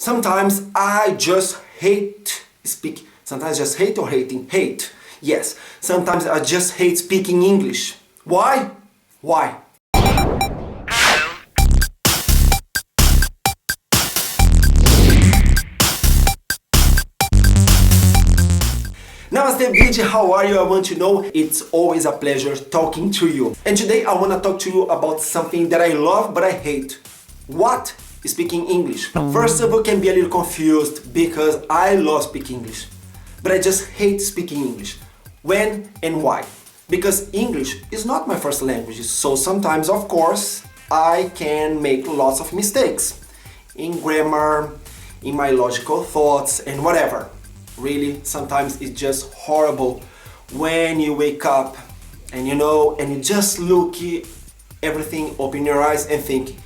Sometimes I just hate speak. Sometimes just hate or hate. Yes. Sometimes I just hate speaking English. Why? Why? Namaste Bitch, how are you? I want to know. It's always a pleasure talking to you. And today I want to talk to you about something that I love but I hate. What? Speaking English. First of all, can be a little confused because I love speaking English, but I just hate speaking English. When and why? Because English is not my first language, so sometimes, of course, I can make lots of mistakes in grammar, in my logical thoughts, and whatever. Really, sometimes it's just horrible when you wake up and you just look everything, open your eyes and think,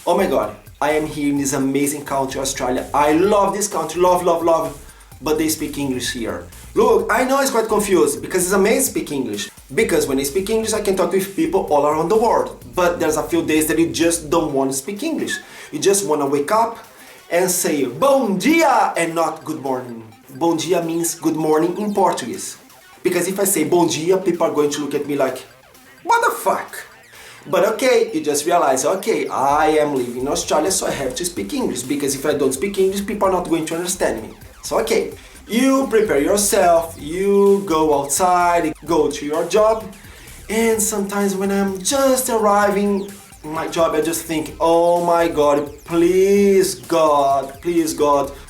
oh my God, I am here in this amazing country, Australia. I love this country, love, but they speak English here. Look, I know it's quite confused because it's amazing to speak English. Because when I speak English, I can talk with people all around the world. But there's a few days that you just don't want to speak English. You just want to wake up and say bom dia and not good morning. Bom dia means good morning in Portuguese. Because if I say bom dia, people are going to look at me like, what the fuck? But okay, you just realize, okay, I am living in Australia, so I have to speak English. Because if I don't speak English, people are not going to understand me. So okay, you prepare yourself, you go outside, go to your job. And sometimes when I'm just arriving in my job, I just think, oh my God, please God,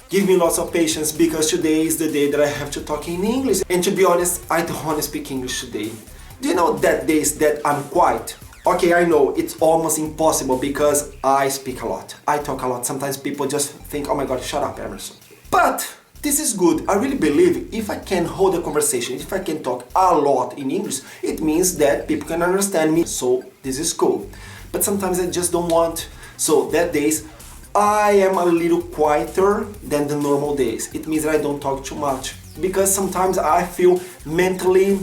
give me lots of patience because today is the day that I have to talk in English. And to be honest, I don't want to speak English today. Do you know that days that I'm quiet? Okay, I know it's almost impossible because I speak a lot. I talk a lot. Sometimes people just think, oh my God, shut up, Emerson. But this is good. I really believe if I can hold a conversation, if I can talk a lot in English, it means that people can understand me. So this is cool. But sometimes I just don't want. So that days, I am a little quieter than the normal days. It means that I don't talk too much because sometimes I feel mentally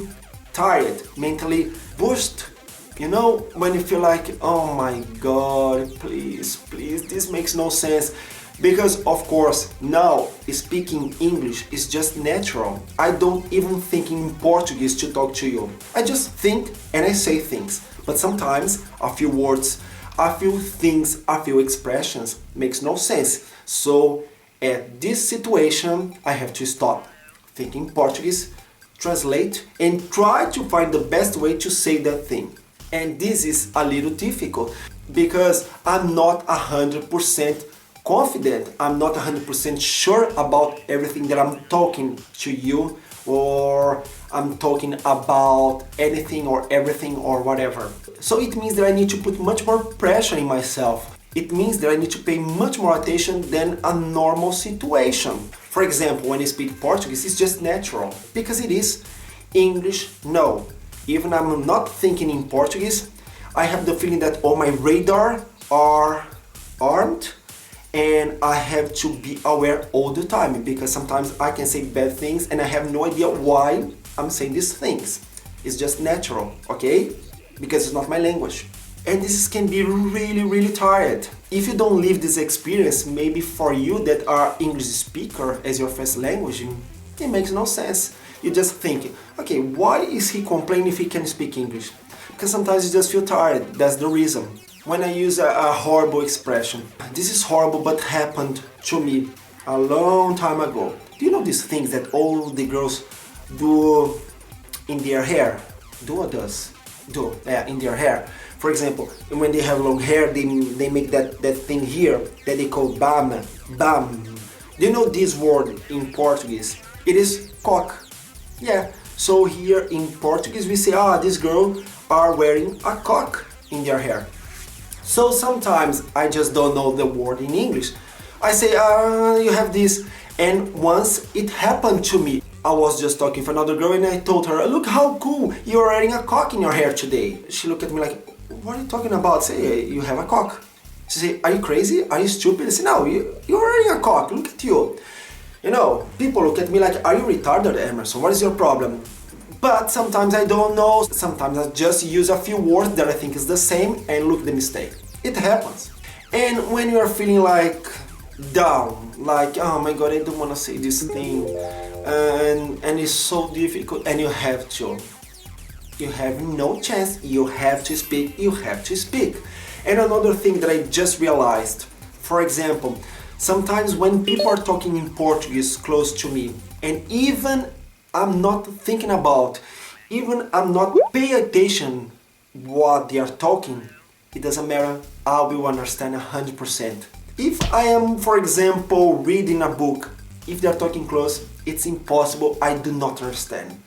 tired, mentally burst. You know, when you feel like, oh my God, please, this makes no sense. Because of course, now speaking English is just natural. I don't even think in Portuguese to talk to you. I just think and I say things. But sometimes a few words, a few things, a few expressions makes no sense. So at this situation, I have to stop thinking Portuguese, translate and try to find the best way to say that thing. And this is a little difficult because I'm not 100% confident. I'm not 100% sure about everything that I'm talking to you or I'm talking about anything or everything or whatever. So it means that I need to put much more pressure in myself. It means that I need to pay much more attention than a normal situation. For example, when I speak Portuguese, it's just natural because it is. English, no. Even I'm not thinking in Portuguese, I have the feeling that all my radar are armed and I have to be aware all the time because sometimes I can say bad things and I have no idea why I'm saying these things. It's just natural, okay? Because it's not my language. And this can be really tired. If you don't live this experience, maybe for you that are English speaker as your first language, it makes no sense. You just think, okay, why is he complaining if he can speak English? Because sometimes you just feel tired, that's the reason. When I use a horrible expression, this is horrible but happened to me a long time ago. Do you know these things that all the girls do in their hair? In their hair. For example, when they have long hair, they make that thing here that they call bam. Do you know this word in Portuguese? It is cock. Yeah, so here in Portuguese we say, this girl are wearing a cock in their hair. So sometimes I just don't know the word in English. I say, you have this. And once it happened to me, I was just talking to another girl and I told her, look how cool, you're wearing a cock in your hair today. She looked at me like, what are you talking about? Say, you have a cock. She said, are you crazy? Are you stupid? I said, no, you're wearing a cock, look at you. You know, people look at me like, are you retarded, Emerson? What is your problem? But sometimes I don't know. Sometimes I just use a few words that I think is the same and look the mistake. It happens. And when you are feeling like down, like, oh my god, I don't want to say this thing, and it's so difficult, and you have to. You have no chance, you have to speak, you have to speak. And another thing that I just realized, for example, sometimes when people are talking in Portuguese close to me, and even I'm not thinking about, even I'm not paying attention what they are talking, it doesn't matter, I will understand 100%. If I am, for example, reading a book, if they are talking close, it's impossible, I do not understand.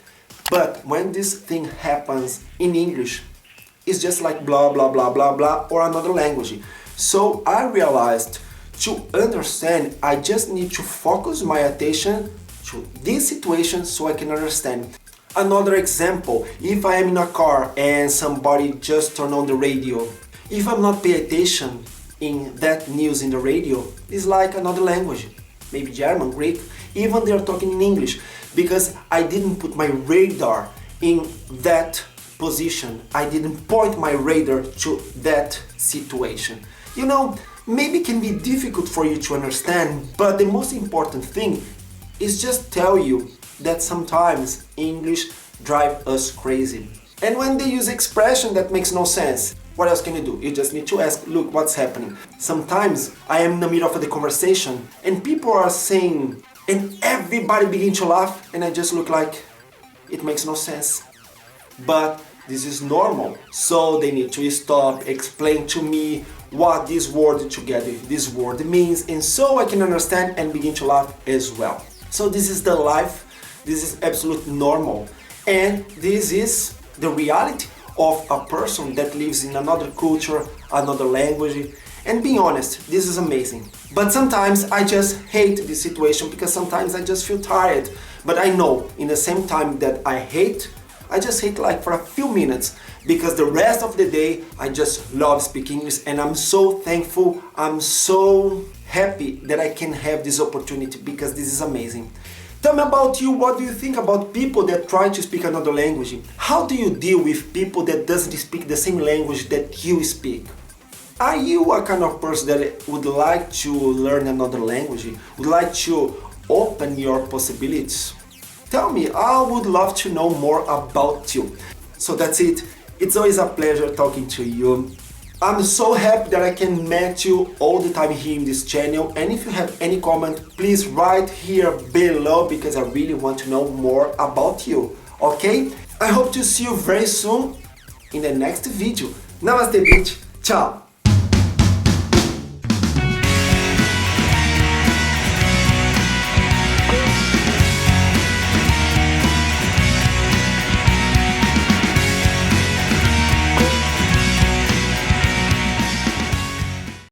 But when this thing happens in English, it's just like blah blah blah blah blah or another language. So I realized to understand, I just need to focus my attention to this situation so I can understand. Another example, if I am in a car and somebody just turned on the radio, if I'm not paying attention in that news in the radio, it's like another language, maybe German, Greek, even they're talking in English, because I didn't put my radar in that position, I didn't point my radar to that situation. You know, maybe it can be difficult for you to understand, but the most important thing is just tell you that sometimes English drives us crazy. And when they use expression that makes no sense, what else can you do? You just need to ask, look, what's happening? Sometimes I am in the middle of the conversation and people are saying, and everybody begin to laugh, and I just look like, it makes no sense. But this is normal, so they need to stop, explain to me what this word together, this word means, and so I can understand and begin to laugh as well. So this is the life, this is absolutely normal, and this is the reality of a person that lives in another culture, another language. And being honest, this is amazing. But sometimes I just hate this situation because sometimes I just feel tired. But I know in the same time that I just hate like for a few minutes, because the rest of the day I just love speaking English, and I'm so thankful, I'm so happy that I can have this opportunity, because this is amazing. Tell me about you, what do you think about people that try to speak another language? How do you deal with people that doesn't speak the same language that you speak? Are you a kind of person that would like to learn another language? Would like to open your possibilities? Tell me, I would love to know more about you. So that's it. It's always a pleasure talking to you. I'm so happy that I can meet you all the time here in this channel. And if you have any comment, please write here below, because I really want to know more about you. Okay? I hope to see you very soon in the next video. Namaste Bitch. Ciao.